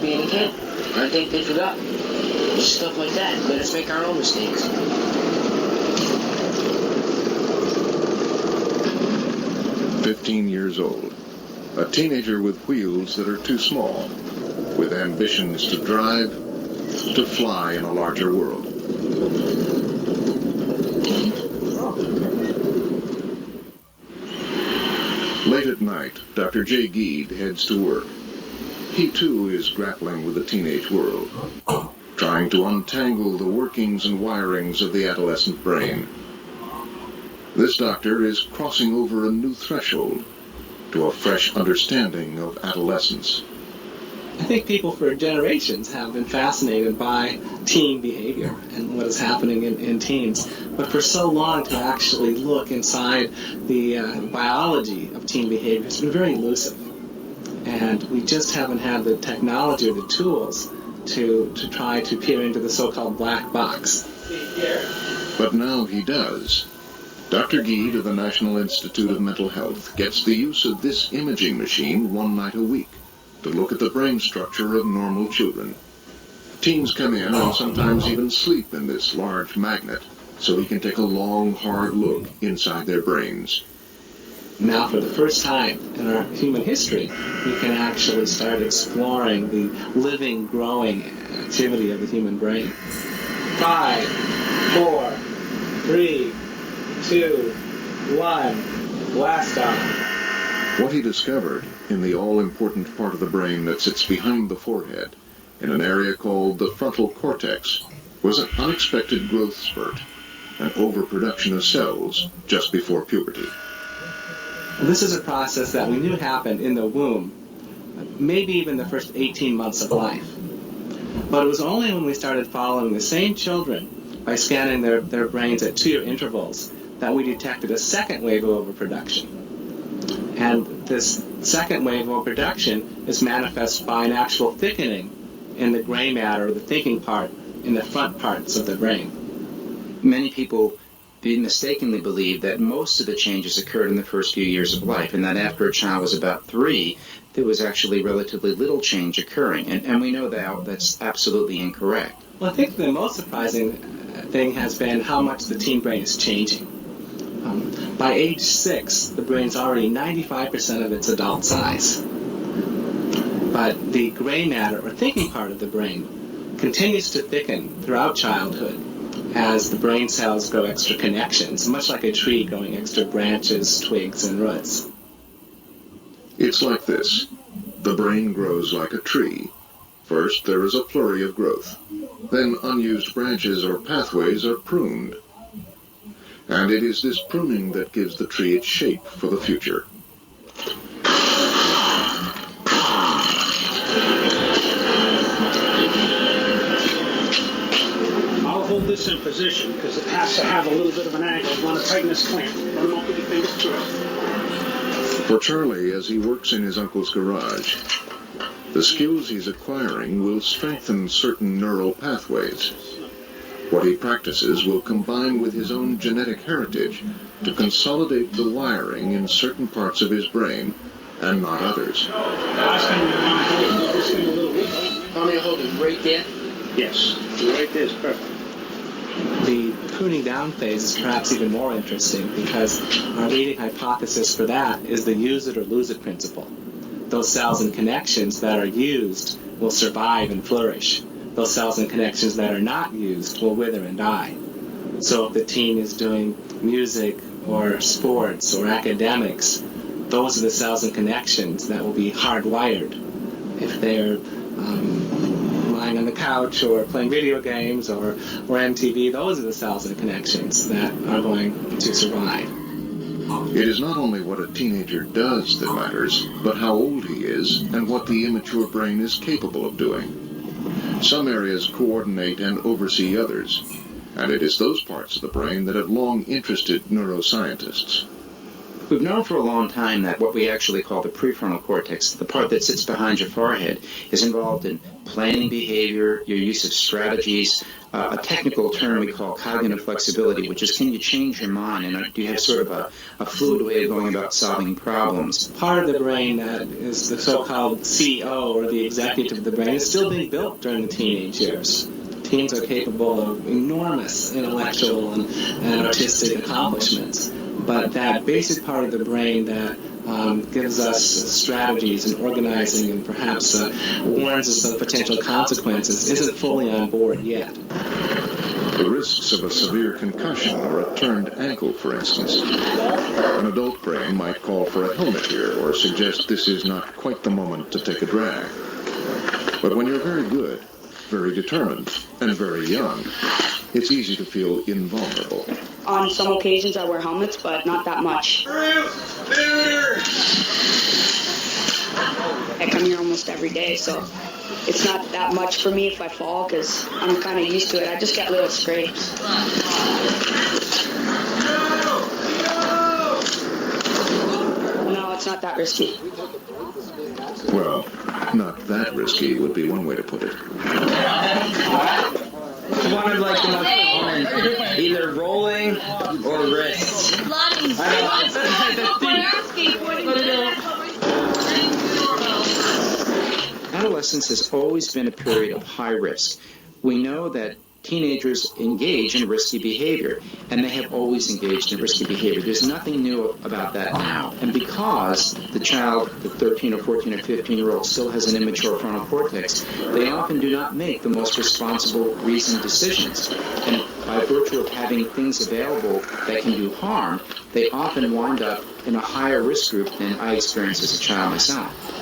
being a kid. I think they forgot. Stuff like that. Let us make our own mistakes. "15 years old. A teenager with wheels that are too small, with ambitions to drive, to fly in a larger world." Late at night, Dr. Jay Geed heads to work. He too is grappling with the teenage world, trying to untangle the workings and wirings of the adolescent brain. This doctor is crossing over a new threshold to a fresh understanding of adolescence. I think people for generations have been fascinated by teen behavior and what is happening in teens. But for so long to actually look inside the biology of teen behavior has been very elusive. And we just haven't had the technology or the tools to try to peer into the so-called black box. But now he does. Dr. Geed of the National Institute of Mental Health gets the use of this imaging machine one night a week to look at the brain structure of normal children. Teens come in and sometimes even sleep in this large magnet so he can take a long, hard look inside their brains. Now, for the first time in our human history, we can actually start exploring the living, growing activity of the human brain. 5, 4, 3, 2, 1, blast off. What he discovered in the all-important part of the brain that sits behind the forehead, in an area called the frontal cortex, was an unexpected growth spurt, an overproduction of cells just before puberty. This is a process that we knew happened in the womb, maybe even the first 18 months of life. But it was only when we started following the same children by scanning their brains at 2-year intervals that we detected a second wave of overproduction. And this second wave of overproduction is manifest by an actual thickening in the gray matter, or the thinking part, in the front parts of the brain. Many people mistakenly believe that most of the changes occurred in the first few years of life, and that after a child was about 3, there was actually relatively little change occurring. And we know that that's absolutely incorrect. Well, I think the most surprising thing has been how much the teen brain is changing. By age 6, the brain's already 95% of its adult size. But the gray matter, or thinking part of the brain, continues to thicken throughout childhood as the brain cells grow extra connections, much like a tree growing extra branches, twigs, and roots. It's like this. The brain grows like a tree. First, there is a flurry of growth. Then unused branches or pathways are pruned. And it is this pruning that gives the tree its shape for the future. I'll hold this in position because it has to have a little bit of an angle. You want to tighten this clamp. Don't know if you think it's true. For Charlie, as he works in his uncle's garage, the skills he's acquiring will strengthen certain neural pathways. What he practices will combine with his own genetic heritage to consolidate the wiring in certain parts of his brain and not others. Last time you want to hold this thing a little bit. Want me to hold it right there? Yes, right there is perfect. The pruning down phase is perhaps even more interesting because our leading hypothesis for that is the use it or lose it principle. Those cells and connections that are used will survive and flourish. Those cells and connections that are not used will wither and die. So if the teen is doing music or sports or academics, those are the cells and connections that will be hardwired. If they're lying on the couch or playing video games or MTV, those are the cells and connections that are going to survive. It is not only what a teenager does that matters, but how old he is and what the immature brain is capable of doing. Some areas coordinate and oversee others, and it is those parts of the brain that have long interested neuroscientists. We've known for a long time that what we actually call the prefrontal cortex, the part that sits behind your forehead, is involved in planning behavior, your use of strategies, a technical term we call cognitive flexibility, which is can you change your mind and do you have sort of a fluid way of going about solving problems. Part of the brain that is the so-called CEO, or the executive of the brain, is still being built during the teenage years. Teens are capable of enormous intellectual and artistic accomplishments, but that basic part of the brain that gives us strategies and organizing and perhaps warns us of potential consequences isn't fully on board yet. The risks of a severe concussion or a turned ankle, for instance. An adult brain might call for a helmet here or suggest this is not quite the moment to take a drag. But when you're very good, very determined, and very young, it's easy to feel invulnerable. On some occasions I wear helmets, but not that much. I come here almost every day, so it's not that much for me if I fall, because I'm kind of used to it. I just get little scrapes. No, it's not that risky. Well, not that risky would be one way to put it. One of like the most common, either rolling or wrists. Adolescence has always been a period of high risk. We know that teenagers engage in risky behavior, and they have always engaged in risky behavior. There's nothing new about that now. And because the child, the 13 or 14 or 15-year-old, still has an immature frontal cortex, they often do not make the most responsible, reasoned decisions. And by virtue of having things available that can do harm, they often wind up in a higher risk group than I experienced as a child myself.